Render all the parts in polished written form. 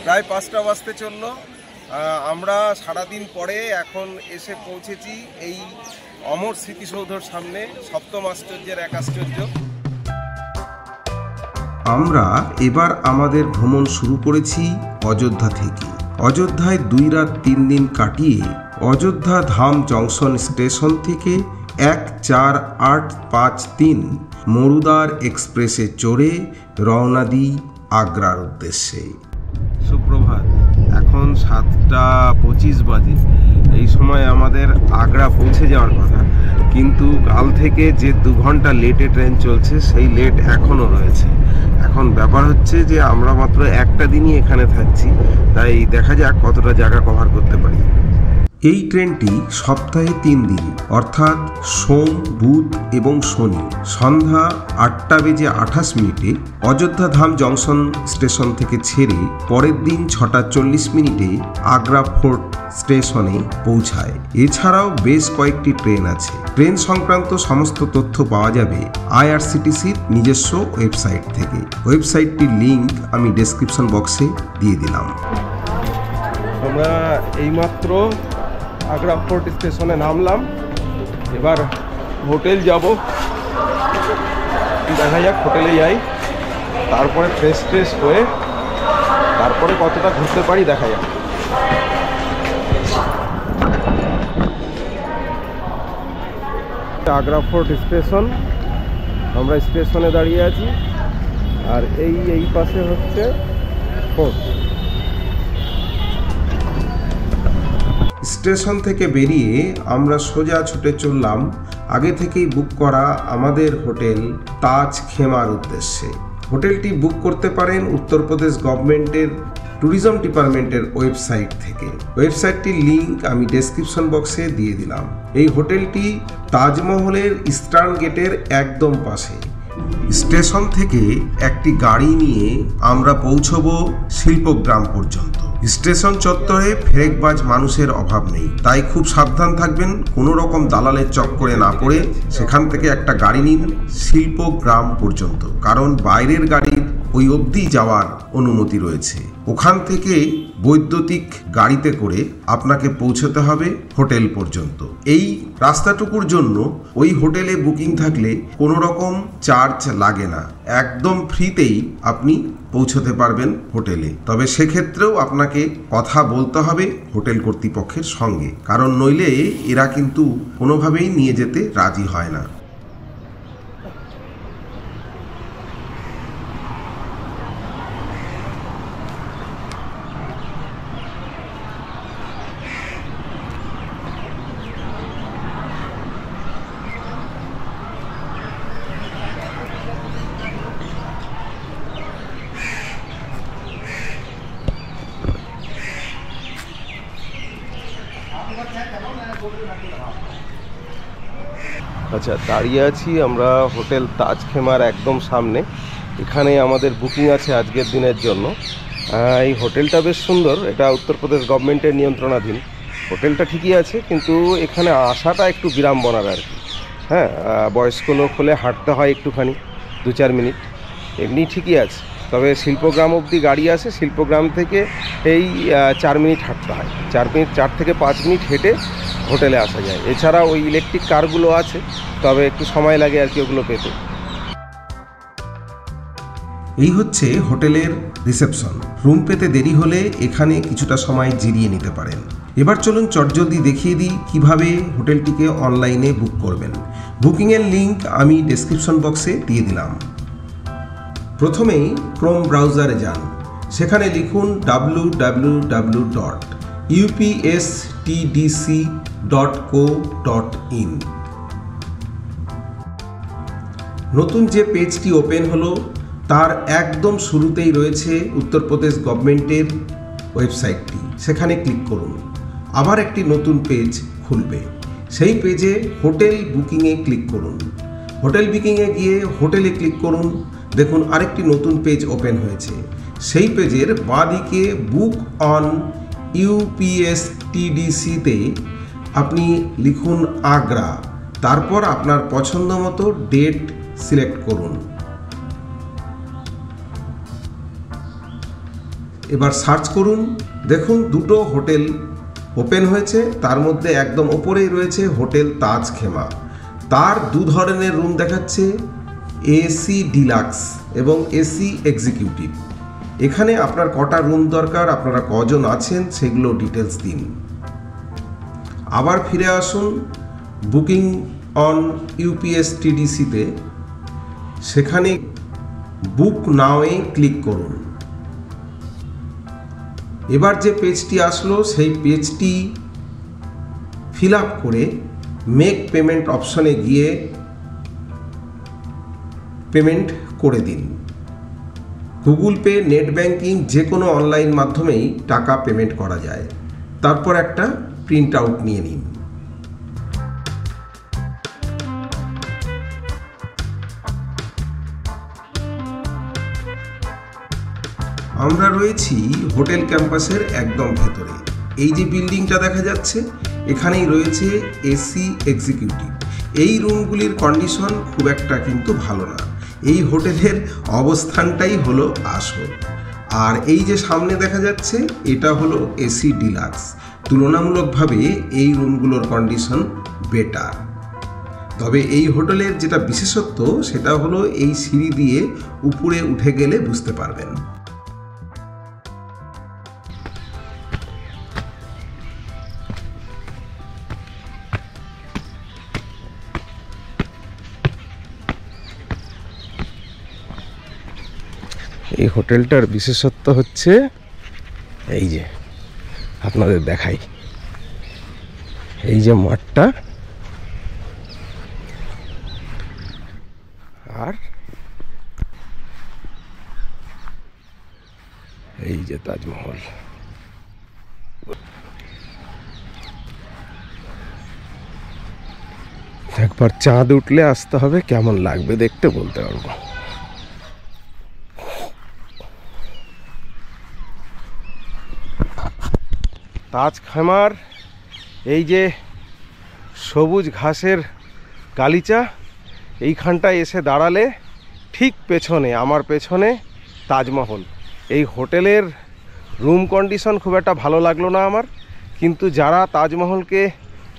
প্রায় 5টা বাজতে চললো। আমরা সারাদিন পরে এখন এসে পৌঁছেছি এই অমর স্মৃতিসৌধর সামনে, সপ্তম আশ্চর্যের এক আশ্চর্য। আমরা এবার আমাদের ভ্রমণ শুরু করেছি অযোধ্যা থেকে। অযোধ্যায় 2 রাত 3 দিন কাটিয়ে অযোধ্যা ধাম জংশন স্টেশন থেকে 14853 মরুদার এক্সপ্রেসে চড়ে রওনা দিই আগ্রার উদ্দেশ্যে। সুপ্রভাত, এখন 7টা 25 বাজে। এই সময় আমাদের আগ্রা পৌঁছে যাওয়ার কথা, কিন্তু কাল থেকে যে 2 ঘন্টা লেটে ট্রেন চলছে সেই লেট এখনও রয়েছে। এখন ব্যাপার হচ্ছে যে আমরা মাত্র একটা দিনই এখানে থাকছি, তাই দেখা যাক কতটা জায়গা কভার করতে পারি। এই ট্রেনটি সপ্তাহে 3 দিন অর্থাৎ সোম, বুধ এবং শনি সন্ধ্যা 8:28 অযোধ্যা ধাম জংশন স্টেশন থেকে ছেড়ে পরের দিন 6:40 আগ্রা ফোর্ট স্টেশনে পৌঁছায়। এছাড়াও বেশ কয়েকটি ট্রেন আছে। ট্রেন সংক্রান্ত সমস্ত তথ্য পাওয়া যাবে আইআরসিটিসির নিজস্ব ওয়েবসাইট থেকে। ওয়েবসাইটটির লিঙ্ক আমি ডেসক্রিপশন বক্সে দিয়ে দিলাম। আমরা এইমাত্র আগ্রা ফোর্ট স্টেশনে নামলাম, এবার হোটেল যাব। দেখা যাক হোটেলে যাই, তারপরে ফ্রেশ হয়ে তারপরে কতটা ঘুরতে পারি দেখা যাক। আগ্রা ফোর্ট স্টেশন, আমরা স্টেশনে দাঁড়িয়ে আছি, আর এই পাশে হচ্ছে ফোর্ট। স্টেশন থেকে বেরিয়ে আমরা সোজা ছুটে চললাম আগে থেকেই বুক করা আমাদের হোটেল তাজ খেমার উদ্দেশ্যে। হোটেলটি বুক করতে পারেন উত্তরপ্রদেশ গভর্নমেন্টের ট্যুরিজম ডিপার্টমেন্টের ওয়েবসাইট থেকে। ওয়েবসাইটটির লিঙ্ক আমি ডেসক্রিপশন বক্সে দিয়ে দিলাম। এই হোটেলটি তাজমহলের ইস্টার্ন গেটের একদম পাশে। স্টেশন থেকে একটি গাড়ি নিয়ে আমরা পৌঁছবো শিল্পগ্রাম পর্যন্ত। স্টেশন চত্বরে ফেরেকবাজ মানুষের অভাব নেই, তাই খুব সাবধান থাকবেন কোনো রকম দালালের চক্করে না পড়ে সেখান থেকে একটা গাড়ি নিন শিল্পগ্রাম পর্যন্ত, কারণ বাইরের গাড়ির ওই অবধি যাওয়ার অনুমতি রয়েছে। ওখান থেকে বৈদ্যুতিক গাড়িতে করে আপনাকে পৌঁছতে হবে হোটেল পর্যন্ত। এই রাস্তাটুকুর জন্য ওই হোটেলে বুকিং থাকলে কোনো রকম চার্জ লাগে না, একদম ফ্রিতেই আপনি পৌঁছতে পারবেন হোটেলে। তবে সেক্ষেত্রেও আপনাকে কথা বলতে হবে হোটেল কর্তৃপক্ষের সঙ্গে, কারণ নইলে এরা কিন্তু কোনোভাবেই নিয়ে যেতে রাজি হয় না। আচ্ছা, দাঁড়িয়ে আছি আমরা হোটেল তাজ খেমার একদম সামনে। এখানে আমাদের বুকিং আছে আজকের দিনের জন্য। এই হোটেলটা বেশ সুন্দর, এটা উত্তরপ্রদেশ গভর্নমেন্টের নিয়ন্ত্রণাধীন। হোটেলটা ঠিকই আছে, কিন্তু এখানে আসাটা একটু বিড়ম্বনার আর কি। হ্যাঁ, বয়স্ক লোক হলে হাঁটতে হয় একটুখানি 2-4 মিনিট, এমনি ঠিকই আছে। তবে শিল্পগ্রাম অবধি গাড়ি আসে, শিল্পগ্রাম থেকে এই 4 মিনিট হাঁটতে হয়। 4 থেকে 5 মিনিট হেঁটে হোটেলে আসা যায়। এছাড়া ওই ইলেকট্রিক কারগুলো আছে, তবে একটু সময় লাগে আর কি ওগুলো পেতে। এই হচ্ছে হোটেলের রিসেপশন। রুম পেতে দেরি হলে এখানে কিছুটা সময় জিরিয়ে নিতে পারেন। এবার চলুন চটজলদি দেখিয়ে দিই কিভাবে হোটেলটিকে অনলাইনে বুক করবেন। বুকিংয়ের লিঙ্ক আমি ডেসক্রিপশন বক্সে দিয়ে দিলাম। প্রথমেই ক্রোম ব্রাউজারে যান, সেখানে লিখুন www.upstdc.co.in। নতুন যে পেজটি ওপেন হলো তার একদম শুরুতেই রয়েছে উত্তরপ্রদেশ গভর্নমেন্টের ওয়েবসাইটটি, সেখানে ক্লিক করুন। আবার একটি নতুন পেজ খুলবে, সেই পেজে হোটেল বুকিংয়ে ক্লিক করুন। হোটেল বুকিংয়ে গিয়ে হোটেলে ক্লিক করুন। দেখুন আরেকটি নতুন পেজ ওপেন হয়েছে। সেই পেজের বাঁদিকে বুক অন ইউপিএসটিডিসিতে আপনি লিখুন আগ্রা, তারপর আপনার পছন্দ মতো ডেট সিলেক্ট করুন। এবার সার্চ করুন, দেখুন দুটো হোটেল ওপেন হয়েছে, তার মধ্যে একদম ওপরেই রয়েছে হোটেল তাজ খেমা। তার দু ধরনের রুম দেখাচ্ছে, এসি ডিলাক্স এবং এসি এক্সিকিউটিভ। এখানে আপনার কটা রুম দরকার, আপনারা কজন আছেন, সেগুলো ডিটেলস দিন। আবার ফিরে আসুন বুকিং অন UPSTDC-তে, সেখানে বুক নাওয়ে ক্লিক করুন। এবার যে পেজটি আসলো সেই পেজটি ফিল আপ করে মেক পেমেন্ট অপশনে গিয়ে পেমেন্ট করে দিন। গুগল পে, নেট ব্যাংকিং যে কোনো অনলাইন মাধ্যমেই টাকা পেমেন্ট করা যায়। তারপর একটা প্রিন্ট আউট নিয়ে নিন। আমরা রয়েছি হোটেল ক্যাম্পাসের একদম ভেতরে। এই যে বিল্ডিংটা দেখা যাচ্ছে, এখানেই রয়েছে এসি এক্সিকিউটিভ। এই রুমগুলির কন্ডিশন খুব একটা কিন্তু ভালো না। এই হোটেলের অবস্থানটাই হলো আসল। আর এই যে সামনে দেখা যাচ্ছে, এটা হলো এসি ডিলাক্স। তুলনামূলকভাবে এই রুমগুলোর কন্ডিশন বেটার। তবে এই হোটেলের যেটা বিশেষত্ব, সেটা হলো এই সিঁড়ি দিয়ে উপরে উঠে গেলে বুঝতে পারবেন। এই হোটেলটার বিশেষত্ব হচ্ছে এই যে আপনাদের দেখাই, এই যে মাঠটা আর এই যে তাজমহল। একবার চাঁদ উঠলে আসতে হবে, কেমন লাগবে দেখতে বলতে পারবো। তাজ খেমার এই যে সবুজ ঘাসের গালিচা, এইখানটায় এসে দাঁড়ালে ঠিক পেছনে, আমার পেছনে তাজমহল। এই হোটেলের রুম কন্ডিশন খুব একটা ভালো লাগলো না আমার, কিন্তু যারা তাজমহলকে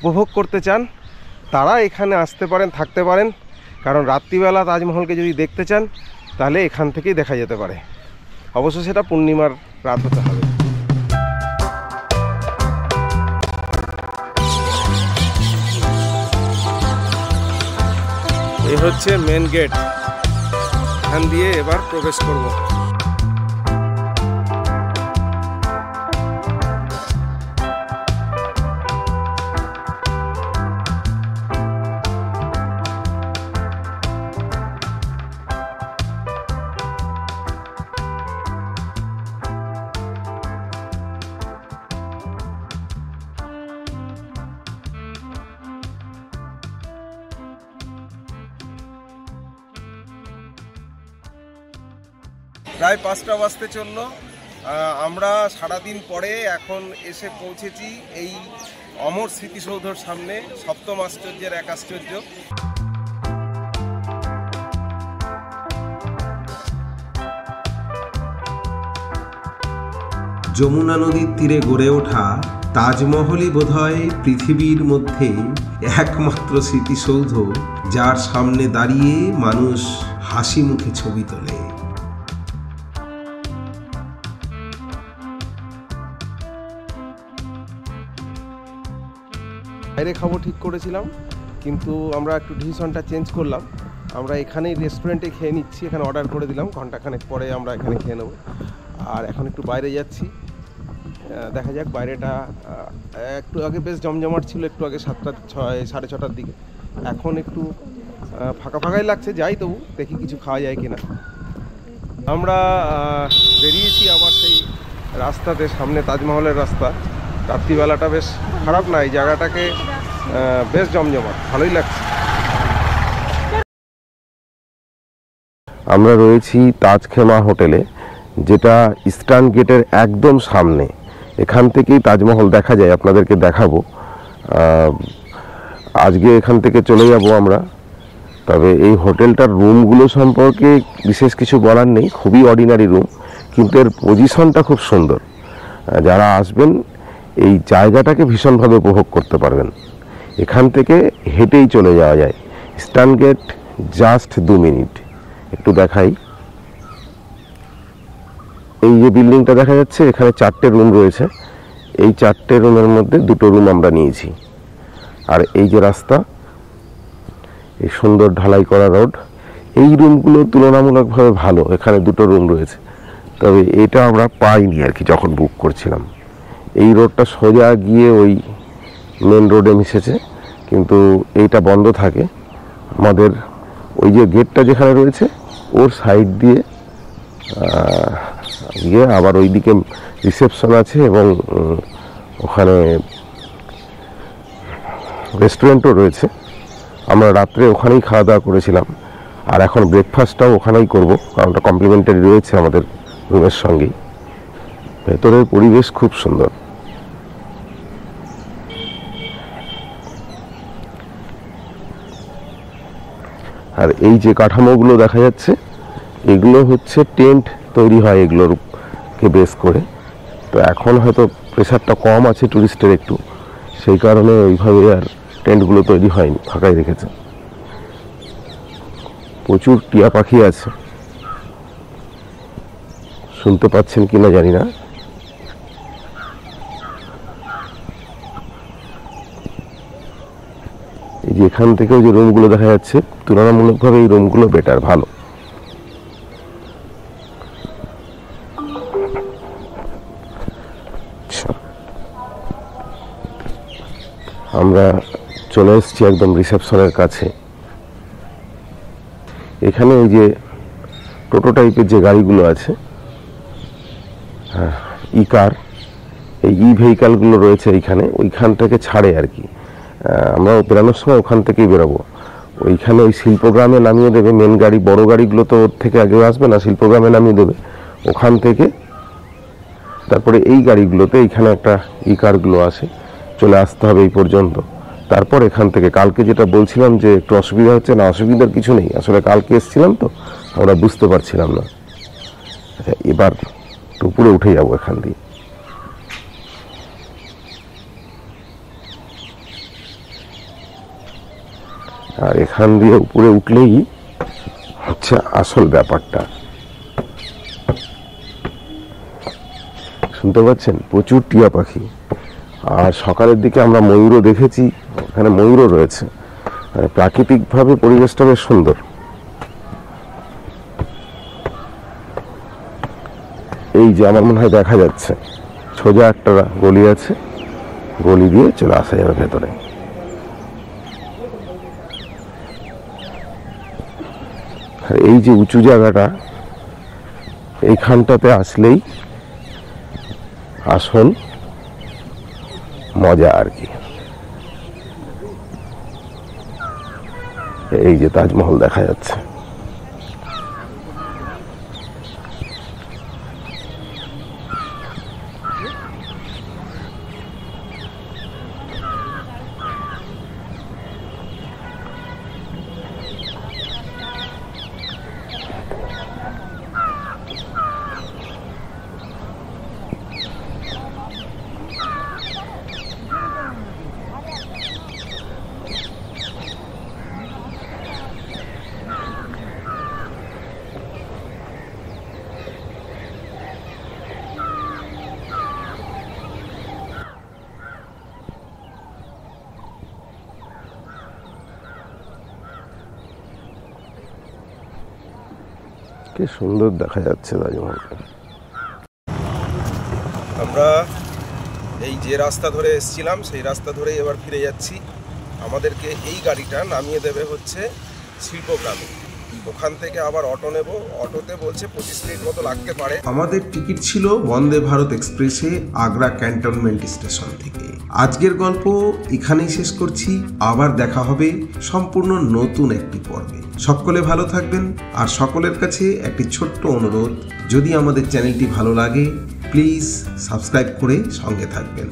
উপভোগ করতে চান তারা এখানে আসতে পারেন, থাকতে পারেন। কারণ রাত্রিবেলা তাজমহলকে যদি দেখতে চান তাহলে এখান থেকেই দেখা যেতে পারে। অবশ্য সেটা পূর্ণিমার রাত হতে হবে। এই হচ্ছে মেন গেট, এখান দিয়ে এবার প্রবেশ করব। প্রায় 5টা বাজতে চললো। আমরা সারাদিন পরে এখন এসে পৌঁছেছি এই অমর স্মৃতিসৌধর সামনে, সপ্তম আশ্চর্যের এক আশ্চর্য। যমুনা নদীর তীরে গড়ে ওঠা তাজমহলই বোধহয় পৃথিবীর মধ্যে একমাত্র স্মৃতিসৌধ যার সামনে দাঁড়িয়ে মানুষ হাসি মুখে ছবি তোলে। বাইরে খাবো ঠিক করেছিলাম, কিন্তু আমরা একটু ডিসিশনটা চেঞ্জ করলাম। আমরা এখানেই রেস্টুরেন্টে খেয়ে নিচ্ছি, এখানে অর্ডার করে দিলাম, ঘন্টাখানেক পরে আমরা এখানে খেয়ে নেব। আর এখন একটু বাইরে যাচ্ছি, দেখা যাক। বাইরেটা একটু আগে বেশ জমজমাট ছিল, একটু আগে 7টা 6, 6:30টার দিকে। এখন একটু ফাঁকা ফাঁকাই লাগছে, যাই তবু দেখি কিছু খাওয়া যায় কিনা। আমরা বেরিয়েছি আবার সেই রাস্তাতে, সামনে তাজমহলের রাস্তা। রাত্রিবেলাটা বেশ খারাপ না, এই জায়গাটাকে বেশ জমজমাট, ভালোই লাগছে। আমরা রয়েছি তাজ খেমা হোটেলে, যেটা ইস্টার্ন গেটের একদম সামনে। এখান থেকেই তাজমহল দেখা যায়, আপনাদেরকে দেখাবো। আজকে এখান থেকে চলে যাব আমরা। তবে এই হোটেলটার রুমগুলো সম্পর্কে বিশেষ কিছু বলার নেই, খুবই অর্ডিনারি রুম, কিন্তু এর পজিশনটা খুব সুন্দর। যারা আসবেন এই জায়গাটাকে ভীষণভাবে উপভোগ করতে পারবেন। এখান থেকে হেঁটেই চলে যাওয়া যায়। Eastern gate just 2 minute. একটু দেখাই, এই যে বিল্ডিংটা দেখা যাচ্ছে এখানে 4টে রুম রয়েছে। এই 4টে রুমের মধ্যে 2টো রুম আমরা নিয়েছি। আর এই যে রাস্তা, এই সুন্দর ঢালাই করা রোড, এই রুমগুলো তুলনামূলকভাবে ভালো। এখানে 2টো রুম রয়েছে, তবে এটা আমরা পাইনি আর কি যখন বুক করছিলাম। এই রোডটা সোজা গিয়ে ওই মেন রোডে মিশেছে, কিন্তু এইটা বন্ধ থাকে। আমাদের ওই যে গেটটা যেখানে রয়েছে ওর সাইড দিয়ে গিয়ে আবার ওইদিকে রিসেপশন আছে এবং ওখানে রেস্টুরেন্টও রয়েছে। আমরা রাত্রে ওখানেই খাওয়া দাওয়া করেছিলাম, আর এখন ব্রেকফাস্টটাও ওখানেই করব, কারণ ওটা কমপ্লিমেন্টারি রয়েছে আমাদের রুমের সঙ্গেই। ভেতরের পরিবেশ খুব সুন্দর। আর এই যে কাঠামোগুলো দেখা যাচ্ছে এগুলো হচ্ছে টেন্ট তৈরি হয় এগুলোরকে বেস করে। তো এখন হয়তো প্রেশারটা কম আছে টুরিস্টের একটু, সেই কারণে ওইভাবে আর টেন্টগুলো তৈরি হয়নি, ফাঁকাই রেখেছে। প্রচুর টিয়া পাখি আছে, শুনতে পাচ্ছেন কিনা জানি না। এই যে এখান থেকেও যে রুমগুলো দেখা যাচ্ছে তুলনামূলকভাবে এই রুমগুলো বেটার, ভালো। আমরা চলে এসেছি একদম রিসেপশনের কাছে। এখানে এই যে টোটো টাইপের যে গাড়িগুলো আছে, ই কার, এই ভেহিক্যালগুলো রয়েছে এইখানে, ওইখান থেকে ছাড়ে আর কি। আমরা বেরোনোর সময় ওখান থেকেই বেরোবো। ওইখানে ওই শিল্পগ্রামে নামিয়ে দেবে মেন গাড়ি, বড় গাড়িগুলো তো ওর থেকে আগে আসবে না, শিল্পগ্রামে নামিয়ে দেবে। ওখান থেকে তারপরে এই গাড়িগুলোতে এইখানে একটা ই কারগুলো আসে, চলে আসতে হবে এই পর্যন্ত। তারপর এখান থেকে কালকে যেটা বলছিলাম যে একটু অসুবিধা হচ্ছে, না অসুবিধার কিছু নেই, আসলে কালকে এসেছিলাম তো আমরা বুঝতে পারছিলাম না। আচ্ছা, এবার উপরে উঠে যাবো এখান দিয়ে। আর এখান দিয়ে উপরে উঠলেই হচ্ছে আসল ব্যাপারটা। শুনতে পাচ্ছেন প্রচুর টিয়া পাখি। আর সকালের দিকে আমরা ময়ূরও দেখেছি, এখানে ময়ূরও রয়েছে। প্রাকৃতিকভাবে পরিবেশটা বেশ সুন্দর। এই যে আমার মনে হয় দেখা যাচ্ছে সোজা একটা গলি আছে, গলি দিয়ে চলে আসা যাবে ভেতরে। আর এই যে উঁচু জায়গাটা, এইখানটাতে আসলেই আসল মজা আর কি। এই যে তাজমহল দেখা যাচ্ছে। কি সুন্দর দেখা যাচ্ছে তাজমহলটা। আমরা এই যে রাস্তা ধরে এসেছিলাম সেই রাস্তা ধরেই এবার ফিরে যাচ্ছি। আমাদেরকে এই গাড়িটা নামিয়ে দেবে হচ্ছে শিল্পগ্রামে, ওখান থেকে আবার অটো নেব। অটোতে বলছে 25 মিনিট মতো লাগতে পারে। আমাদের টিকিট ছিল বন্দে ভারত এক্সপ্রেসে আগ্রা ক্যান্টনমেন্ট স্টেশন থেকে। আজকের গল্প এখানেই শেষ করছি, আবার দেখা হবে সম্পূর্ণ নতুন একটি পর্বে। সকলে ভালো থাকবেন, আর সকলের কাছে একটি ছোট্ট অনুরোধ, যদি আমাদের চ্যানেলটি ভালো লাগে প্লিজ সাবস্ক্রাইব করে সঙ্গে থাকবেন।